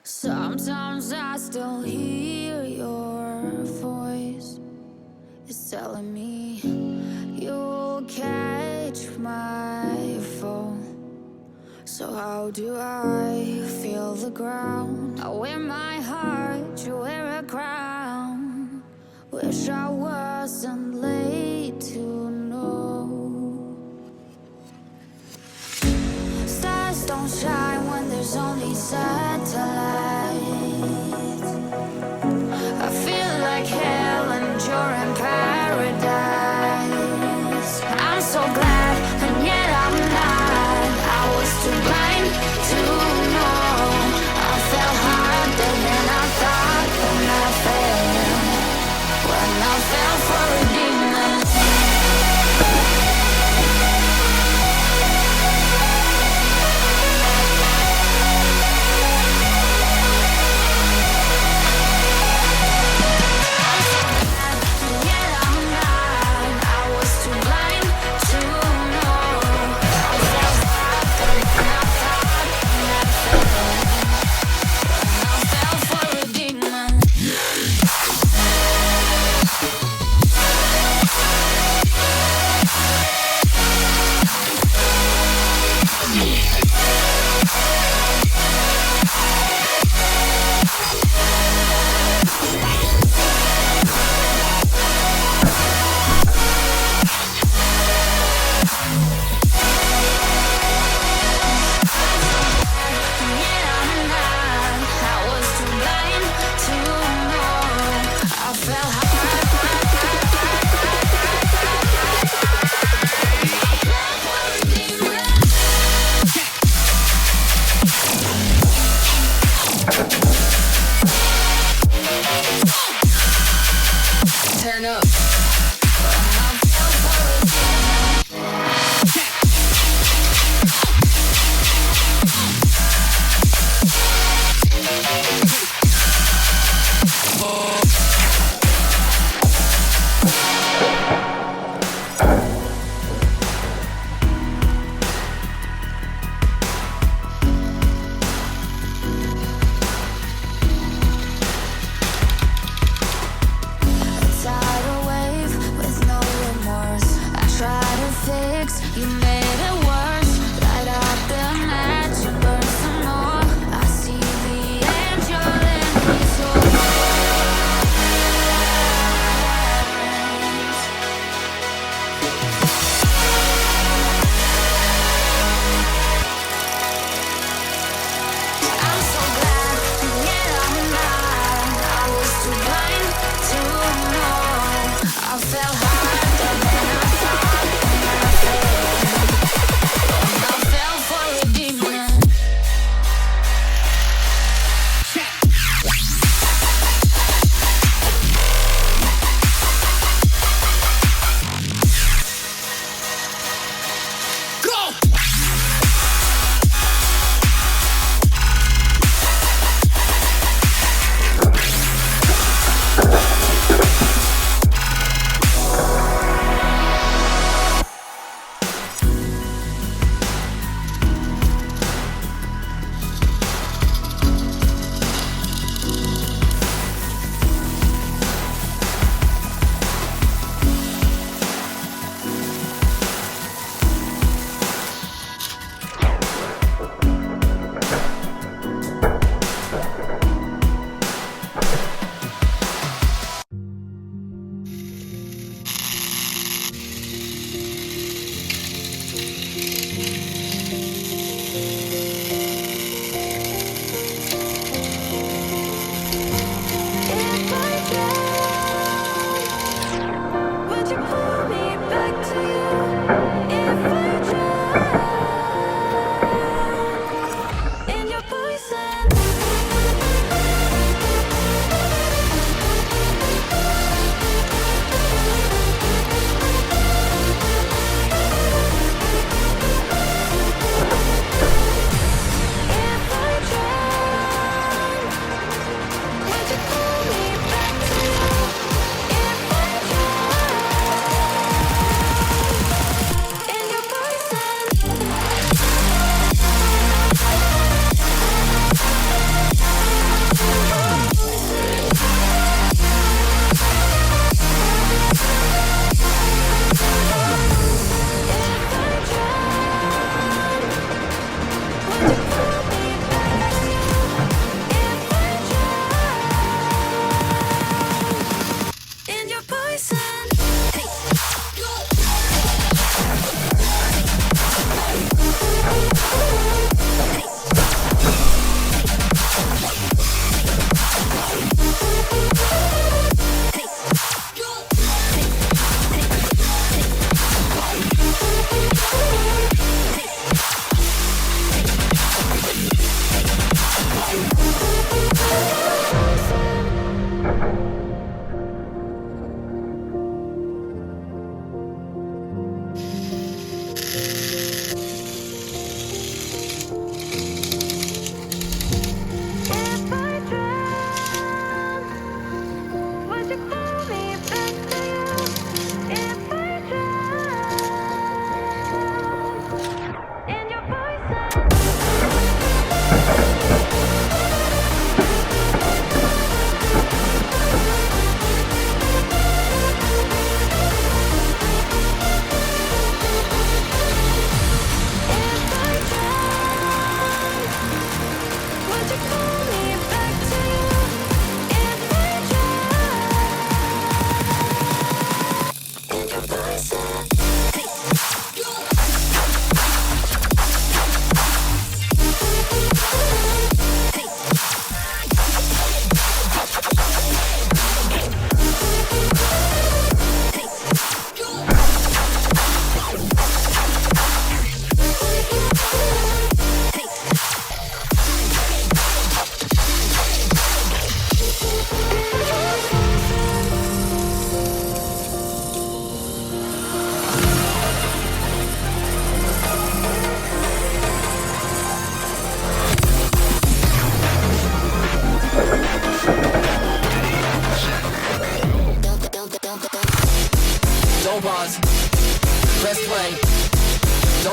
Sometimes I still hear your voice. It's telling me you'll catch my fall. So how do I feel the ground? I wear my heart, you wear a crown. Wish I wasn't late to know. Stars don't shine when there's only satellites. I feel like hell and you're in paradise. I'm so glad, and yet I'm not. I was too blind to know. I fell harder than I thought when I fell for a demon.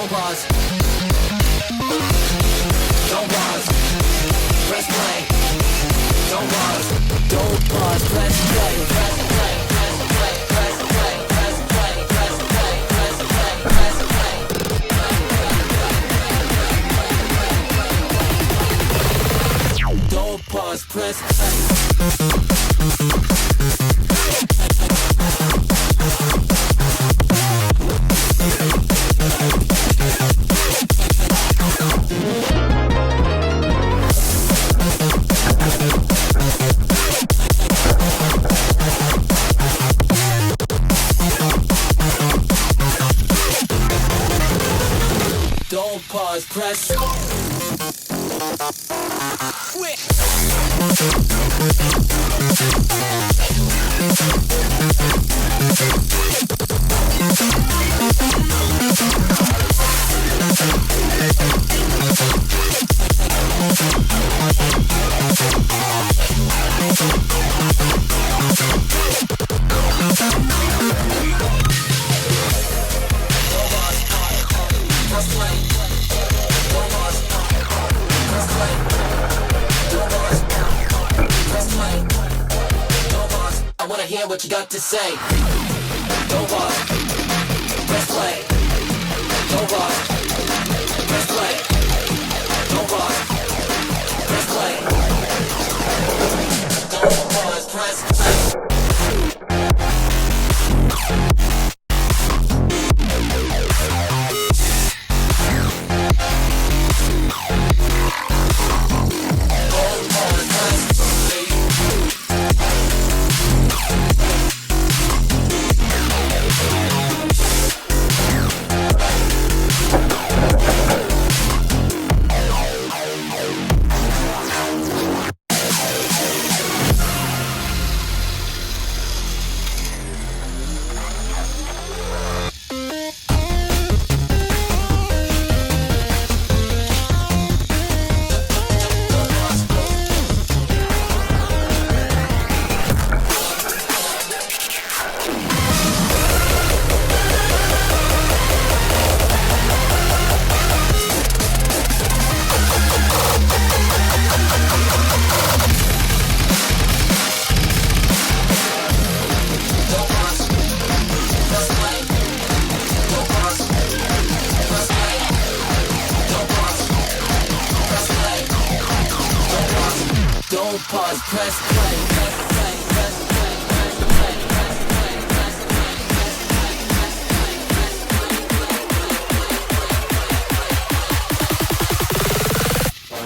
Don't pause. Don't pause. Press play. Don't pause. Don't pause. Press play. Press play. Press play. Press play. Press play. Press play. Press play. Press play. Don't pause. Press play. Don't pause, press quit. I wanna hear what you got to say. Don't pause. Press play. Don't pause. Press play. Don't pause. Press play. Don't pause. Press play. Don't pause, press play.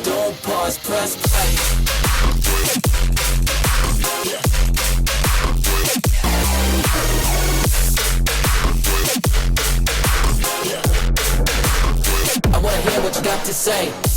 Don't pause, press play. I wanna hear what you got to say.